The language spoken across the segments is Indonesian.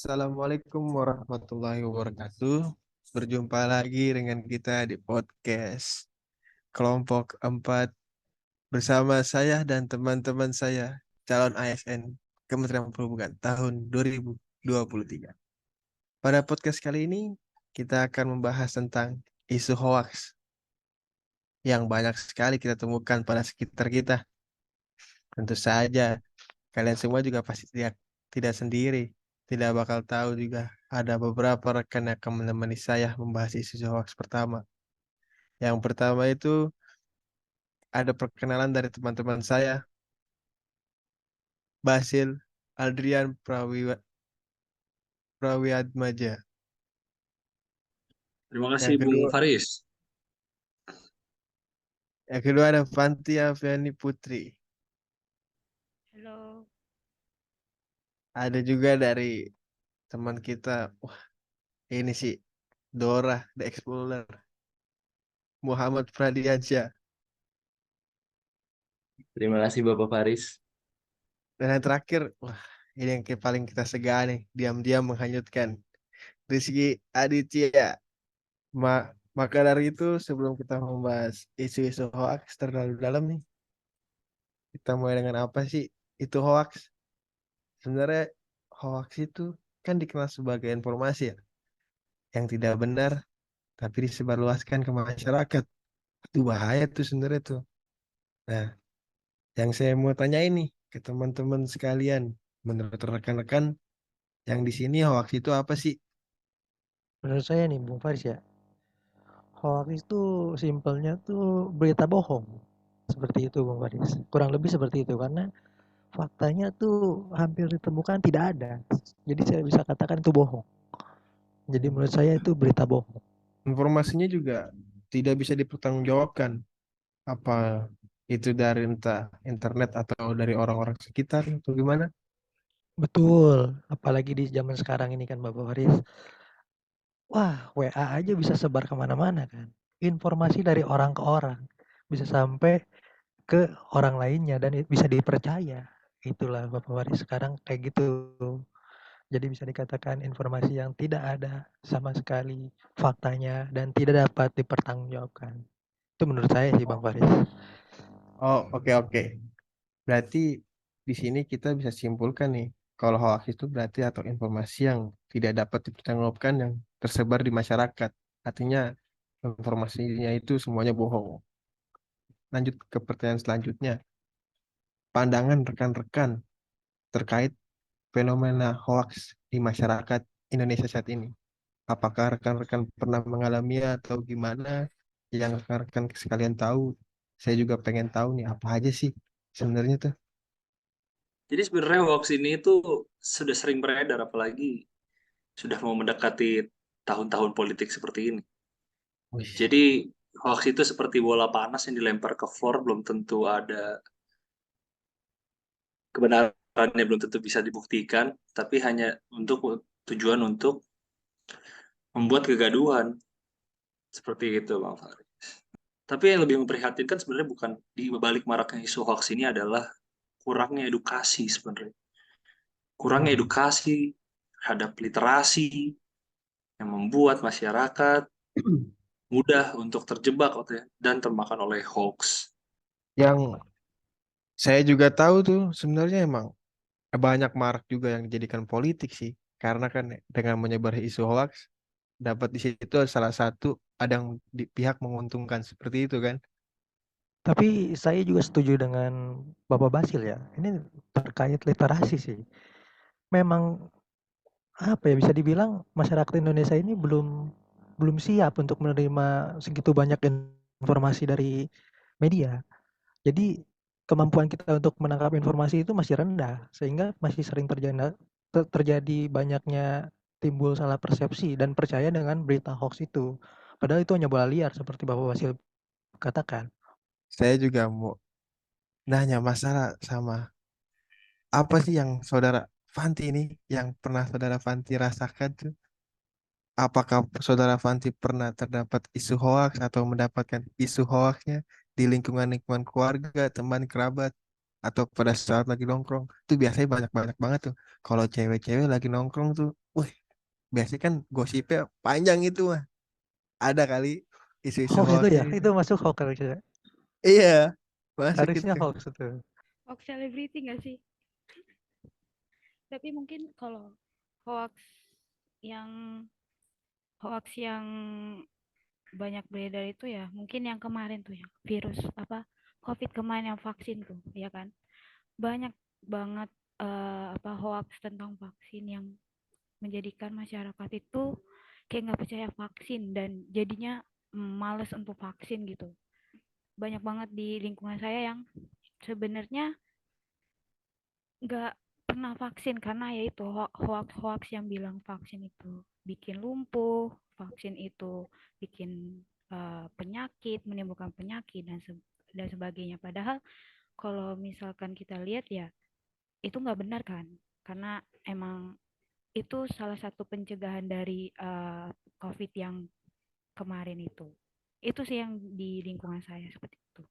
Assalamualaikum warahmatullahi wabarakatuh. Berjumpa lagi dengan kita di podcast kelompok 4 bersama saya dan teman-teman saya, calon ASN Kementerian Perhubungan tahun 2023. Pada podcast kali ini, kita akan membahas tentang isu hoaks yang banyak sekali kita temukan pada sekitar kita. Tentu saja, kalian semua juga pasti tidak sendiri. Tidak bakal tahu juga ada beberapa rekan yang akan menemani saya membahas isu hoax pertama. Yang pertama itu ada perkenalan dari teman-teman saya, Basil Adrian Prawiatmaja. Terima kasih Yang Bung kedua, Faris. ada Fantia Fiani Putri. Halo, Ada juga dari teman kita, wah ini sih Dora The Explorer, Muhammad Pradiansyah. Terima kasih Bapak Faris. Dan yang terakhir, wah ini yang paling kita segani, diam-diam menghanyutkan. Rizky Aditya. Maka dari itu, sebelum kita membahas isu-isu hoax terlalu dalam nih, kita mulai dengan apa sih itu hoax? Sebenarnya hoax itu kan dikenal sebagai informasi ya, yang tidak benar tapi disebarluaskan ke masyarakat. Itu bahaya tuh sebenarnya tuh. Nah, yang saya mau tanya ini ke teman-teman sekalian, menurut rekan-rekan yang di sini hoax itu apa sih? Menurut saya nih Bung Faris ya, hoax itu simpelnya tuh berita bohong. Seperti itu Bung Faris. Kurang lebih seperti itu karena faktanya tuh hampir ditemukan tidak ada. Jadi saya bisa katakan itu bohong. Jadi menurut saya itu berita bohong. Informasinya juga tidak bisa dipertanggungjawabkan. Apa itu dari entah internet atau dari orang-orang sekitar atau gimana? Betul, apalagi di zaman sekarang ini kan Bapak Faris. Wah, WA aja bisa sebar kemana-mana kan. Informasi dari orang ke orang. Bisa sampai ke orang lainnya dan bisa dipercaya. Itulah Bapak Faris sekarang kayak gitu. Jadi bisa dikatakan informasi yang tidak ada sama sekali faktanya dan tidak dapat dipertanggungjawabkan. Itu menurut saya sih Bang Faris. Oh, oke oke. Berarti di sini kita bisa simpulkan nih, kalau hoax itu berarti atau informasi yang tidak dapat dipertanggungjawabkan yang tersebar di masyarakat. Artinya informasinya itu semuanya bohong. Lanjut ke pertanyaan selanjutnya. Pandangan rekan-rekan terkait fenomena hoax di masyarakat Indonesia saat ini. Apakah rekan-rekan pernah mengalami atau gimana yang rekan-rekan sekalian tahu? Saya juga pengen tahu nih apa aja sih sebenarnya tuh. Jadi sebenarnya hoax ini itu sudah sering beredar, apalagi sudah mau mendekati tahun-tahun politik seperti ini. Wih, Jadi hoax itu seperti bola panas yang dilempar ke floor, belum tentu ada kebenarannya, belum tentu bisa dibuktikan, tapi hanya untuk tujuan untuk membuat kegaduhan. Seperti itu, Bang Fahri. Tapi yang lebih memprihatinkan sebenarnya bukan di balik maraknya isu hoax ini adalah kurangnya edukasi sebenarnya. Kurangnya edukasi terhadap literasi yang membuat masyarakat mudah untuk terjebak dan termakan oleh hoax. yang saya juga tahu tuh sebenarnya emang banyak marak juga yang dijadikan politik sih. Karena kan dengan menyebar isu hoax, dapat di situ salah satu ada yang di pihak menguntungkan seperti itu kan. Tapi saya juga setuju dengan Bapak Basil ya. Ini terkait literasi sih. Memang apa ya bisa dibilang masyarakat Indonesia ini belum belum siap untuk menerima segitu banyak informasi dari media. Jadi kemampuan kita untuk menangkap informasi itu masih rendah, sehingga masih sering terjadi banyaknya timbul salah persepsi dan percaya dengan berita hoax itu. Padahal itu hanya bola liar seperti Bapak Wasil katakan. Saya juga mau nanya masalah sama apa sih yang saudara Fanti ini yang pernah saudara Fanti rasakan tuh? Apakah saudara Fanti pernah terdapat isu hoax atau mendapatkan isu hoaxnya di lingkungan-lingkungan keluarga, teman, kerabat, atau pada saat lagi nongkrong? Itu biasanya banyak-banyak banget tuh. Kalau cewek-cewek lagi nongkrong tuh, biasanya kan gosipnya panjang itu mah. Ada kali isu-isu Hoax itu ya, hoaxnya itu itu. masuk hoax harusnya. Iya, masuk Harusnya itu. hoax itu. Hoax celebrity nggak sih? Tapi mungkin kalau hoax yang hoax yang banyak beredar itu ya mungkin yang kemarin tuh yang virus apa COVID kemarin yang vaksin tuh ya kan banyak banget hoax tentang vaksin yang menjadikan masyarakat itu kayak nggak percaya vaksin dan jadinya males untuk vaksin gitu. Banyak banget di lingkungan saya yang sebenarnya nggak pernah vaksin karena ya itu hoax yang bilang vaksin itu bikin lumpuh, vaksin itu bikin penyakit, menimbulkan penyakit dan sebagainya. Padahal kalau misalkan kita lihat ya itu nggak benar kan, karena emang itu salah satu pencegahan dari COVID yang kemarin itu. Itu sih yang di lingkungan saya seperti itu.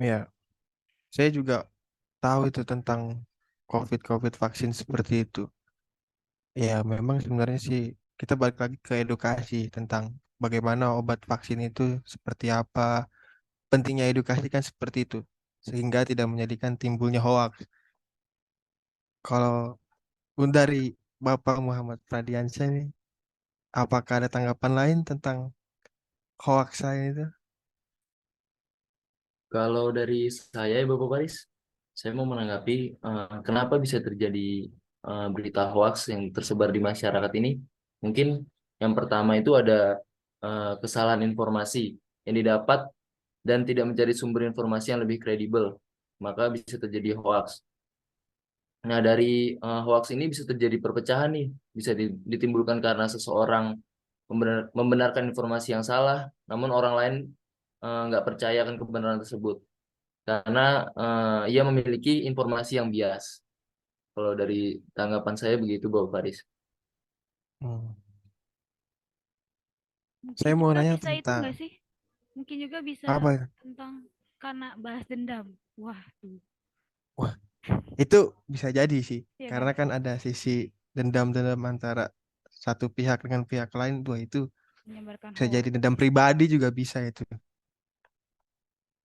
Ya, saya juga tahu itu tentang COVID vaksin seperti itu. Ya, memang sebenarnya sih kita balik lagi ke edukasi tentang bagaimana obat vaksin itu seperti apa. Pentingnya edukasi kan seperti itu, sehingga tidak menjadikan timbulnya hoax. Kalau dari Bapak Muhammad Pradiansyah ini, apakah ada tanggapan lain tentang hoax saya itu? Kalau dari saya ya Bapak Paris, saya mau menanggapi kenapa bisa terjadi berita hoax yang tersebar di masyarakat ini. Mungkin yang pertama itu ada kesalahan informasi yang didapat dan tidak mencari sumber informasi yang lebih kredibel, maka bisa terjadi hoax. Nah, dari hoax ini bisa terjadi perpecahan nih, bisa ditimbulkan karena seseorang membenarkan informasi yang salah, namun orang lain nggak percaya akan kebenaran tersebut karena ia memiliki informasi yang bias. Kalau dari tanggapan saya begitu, Bapak Faris. Hmm. Mungkin Saya mau juga nanya bisa itu tentang enggak sih? Mungkin juga bisa apa ya? tentang karena bahas dendam. Wah, tuh. Wah, itu bisa jadi sih, Iya kan? karena kan ada sisi dendam-dendam antara satu pihak dengan pihak lain, dua itu Menyebarkan bisa hoax. jadi dendam pribadi juga bisa itu.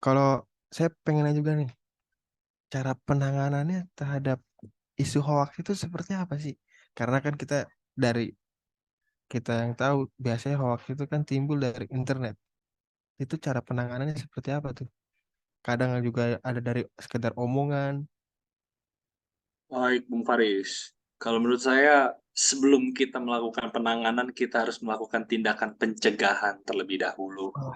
Kalau saya pengen nanya juga nih, cara penanganannya terhadap isu hoax itu seperti apa sih? Karena kan dari kita yang tahu biasanya hoax itu kan timbul dari internet. Itu cara penanganannya seperti apa tuh? Kadang juga ada dari sekedar omongan. Baik, Bung Faris. Kalau menurut saya, sebelum kita melakukan penanganan, kita harus melakukan tindakan pencegahan terlebih dahulu. Oh,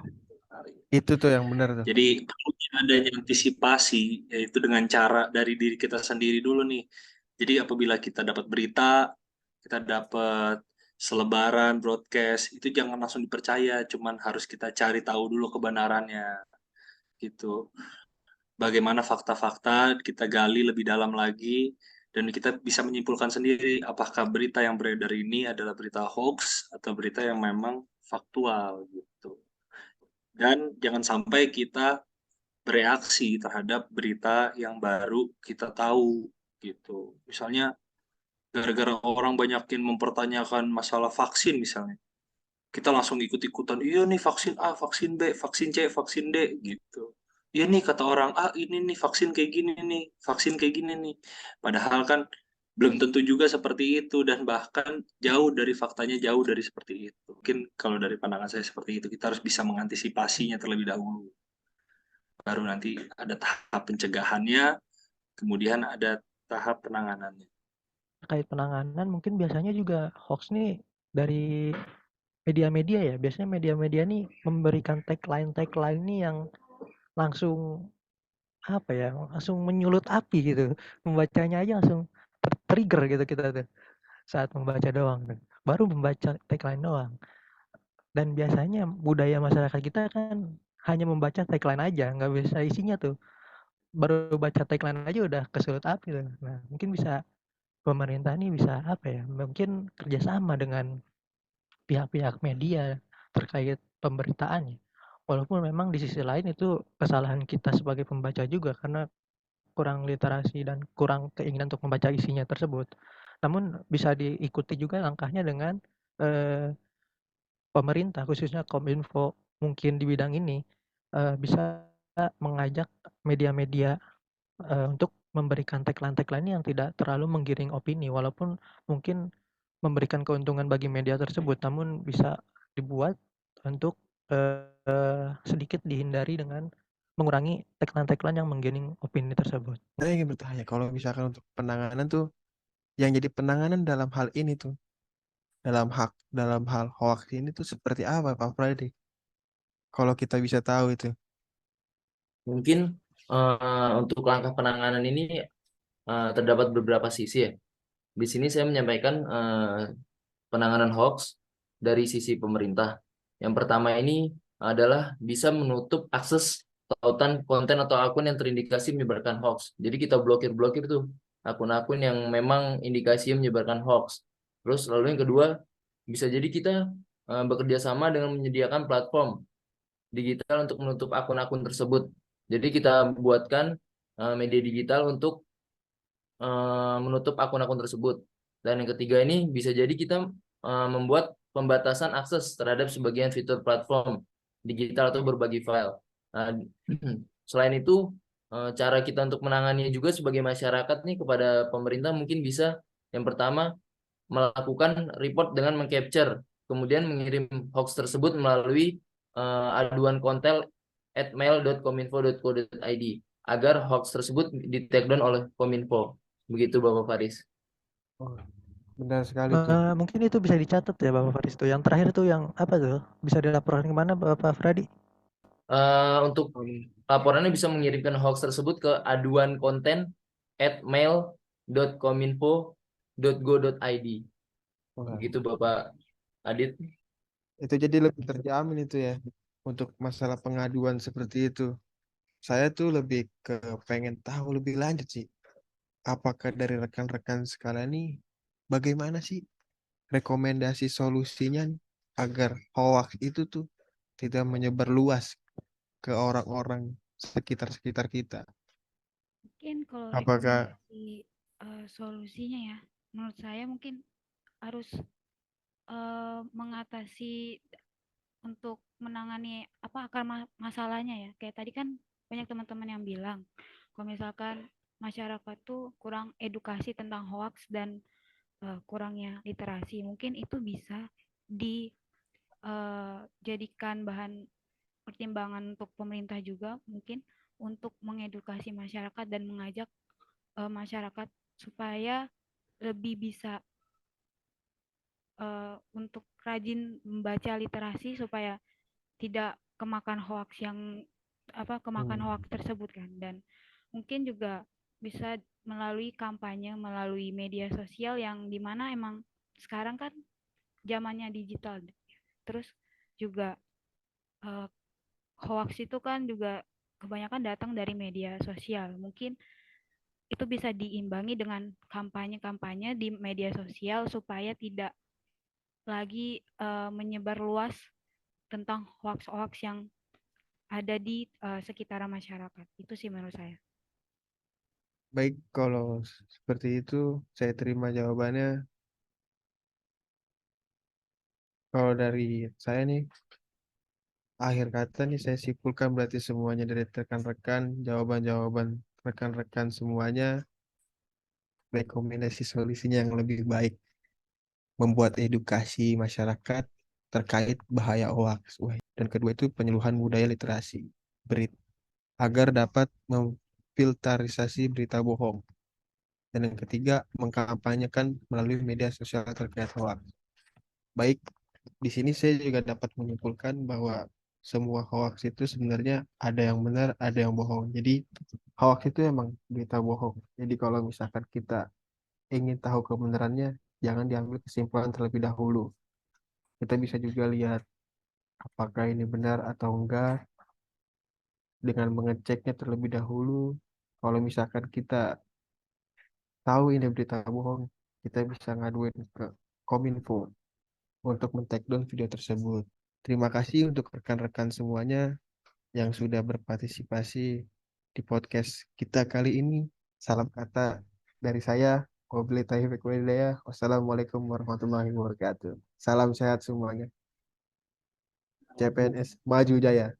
itu tuh yang benar tuh. Jadi perlu adanya antisipasi, yaitu dengan cara dari diri kita sendiri dulu nih. Jadi apabila kita dapat berita, kita dapat selebaran, broadcast, itu jangan langsung dipercaya, cuman harus kita cari tahu dulu kebenarannya, gitu. Bagaimana fakta-fakta, kita gali lebih dalam lagi, dan kita bisa menyimpulkan sendiri apakah berita yang beredar ini adalah berita hoax atau berita yang memang faktual, gitu. Dan jangan sampai kita bereaksi terhadap berita yang baru kita tahu gitu. Misalnya gara-gara orang banyakin mempertanyakan masalah vaksin misalnya. Kita langsung ikut-ikutan, iya nih vaksin A, vaksin B, vaksin C, vaksin D gitu. Iya nih kata orang A ini nih vaksin kayak gini nih, vaksin kayak gini nih. Padahal kan belum tentu juga seperti itu dan bahkan jauh dari faktanya jauh dari seperti itu. Mungkin kalau dari pandangan saya seperti itu, kita harus bisa mengantisipasinya terlebih dahulu. Baru nanti ada tahap pencegahannya, kemudian ada tahap penanganannya. Terkait penanganan mungkin biasanya juga hoax nih dari media-media ya. Biasanya media-media nih memberikan tagline nih yang langsung apa ya, langsung menyulut api gitu. Membacanya aja langsung trigger gitu kita tuh saat membaca doang. Baru membaca tagline doang. Dan biasanya budaya masyarakat kita kan hanya membaca tagline aja, nggak bisa isinya tuh. Baru baca tagline aja udah kesulut api tuh. Nah, mungkin bisa pemerintah ini bisa apa ya? Mungkin kerjasama dengan pihak-pihak media terkait pemberitaannya. Walaupun memang di sisi lain itu kesalahan kita sebagai pembaca juga karena kurang literasi dan kurang keinginan untuk membaca isinya tersebut. Namun bisa diikuti juga langkahnya dengan pemerintah khususnya Kominfo mungkin di bidang ini bisa mengajak media-media untuk memberikan tagline-tagline yang tidak terlalu menggiring opini walaupun mungkin memberikan keuntungan bagi media tersebut, namun bisa dibuat untuk sedikit dihindari dengan mengurangi tagline-tagline yang menggiring opini tersebut. Saya ingin bertanya, kalau misalkan untuk penanganan tuh, yang jadi penanganan dalam hal ini tuh, dalam hal hoax ini tuh seperti apa Pak Freddy? Kalau kita bisa tahu itu. Mungkin untuk langkah penanganan ini terdapat beberapa sisi ya. Di sini saya menyampaikan penanganan hoax dari sisi pemerintah. Yang pertama ini adalah bisa menutup akses tautan konten atau akun yang terindikasi menyebarkan hoax. Jadi kita blokir tuh akun-akun yang memang indikasi menyebarkan hoax. Terus lalu yang kedua, bisa jadi kita bekerja sama dengan menyediakan platform digital untuk menutup akun-akun tersebut. Jadi kita buatkan media digital untuk menutup akun-akun tersebut. Dan yang ketiga ini bisa jadi kita membuat pembatasan akses terhadap sebagian fitur platform digital atau berbagi file. Nah, selain itu, cara kita untuk menanganinya juga sebagai masyarakat nih kepada pemerintah mungkin bisa yang pertama melakukan report dengan mengcapture, kemudian mengirim hoax tersebut melalui aduan kontel @mail.kominfo.co.id agar hoax tersebut di-take down oleh Kominfo. Begitu Bapak Faris. Oh, benar sekali tuh. Mungkin itu bisa dicatat ya Bapak Faris tuh. Yang terakhir tuh yang apa tuh? Bisa dilaporkan kemana Bapak Freddy? Untuk laporannya bisa mengirimkan hoax tersebut ke aduan konten @mail.kominfo.go.id. Wah, Begitu Bapak Adit. itu jadi lebih terjamin itu ya untuk masalah pengaduan seperti itu. Saya tuh lebih ke pengen tahu lebih lanjut sih. Apakah dari rekan-rekan sekalian nih, bagaimana sih rekomendasi solusinya nih, agar hoax itu tuh tidak menyebar luas ke orang-orang sekitar-sekitar kita. Mungkin kalau Apakah rekomendasi solusinya ya, menurut saya mungkin harus mengatasi untuk menangani apa akar masalahnya ya. Kayak tadi kan banyak teman-teman yang bilang kalau misalkan masyarakat tuh kurang edukasi tentang hoax dan kurangnya literasi, mungkin itu bisa dijadikan bahan pertimbangan untuk pemerintah juga mungkin untuk mengedukasi masyarakat dan mengajak masyarakat supaya lebih bisa untuk rajin membaca literasi supaya tidak kemakan hoax yang kemakan hoax tersebut kan. Dan mungkin juga bisa melalui kampanye melalui media sosial yang dimana emang sekarang kan zamannya digital, terus juga eh, hoax itu kan juga kebanyakan datang dari media sosial. Mungkin itu bisa diimbangi dengan kampanye-kampanye di media sosial supaya tidak lagi menyebar luas tentang hoax-hoax yang ada di sekitaran masyarakat. Itu sih menurut saya. baik kalau seperti itu saya terima jawabannya. Kalau dari saya nih, akhir kata nih saya simpulkan berarti semuanya dari rekan-rekan, jawaban-jawaban rekan-rekan semuanya, rekomendasi solusinya yang lebih baik, membuat edukasi masyarakat terkait bahaya hoax. Wah, dan kedua itu penyuluhan budaya literasi berit agar dapat memfilterisasi berita bohong. Dan yang ketiga, mengkampanyekan melalui media sosial terkait hoax. Baik, di sini saya juga dapat menyimpulkan bahwa semua hoax itu sebenarnya ada yang benar, ada yang bohong. Jadi hoax itu emang berita bohong. Jadi kalau misalkan kita ingin tahu kebenarannya, jangan diambil kesimpulan terlebih dahulu. Kita bisa juga lihat apakah ini benar atau enggak dengan mengeceknya terlebih dahulu. Kalau misalkan kita tahu ini berita bohong, kita bisa ngaduin ke Kominfo untuk men-take down video tersebut. Terima kasih untuk rekan-rekan semuanya yang sudah berpartisipasi di podcast kita kali ini. Salam kata dari saya. Wabillahi taufiq wal hidayah. Wassalamualaikum warahmatullahi wabarakatuh. Salam sehat semuanya. CPNS maju jaya.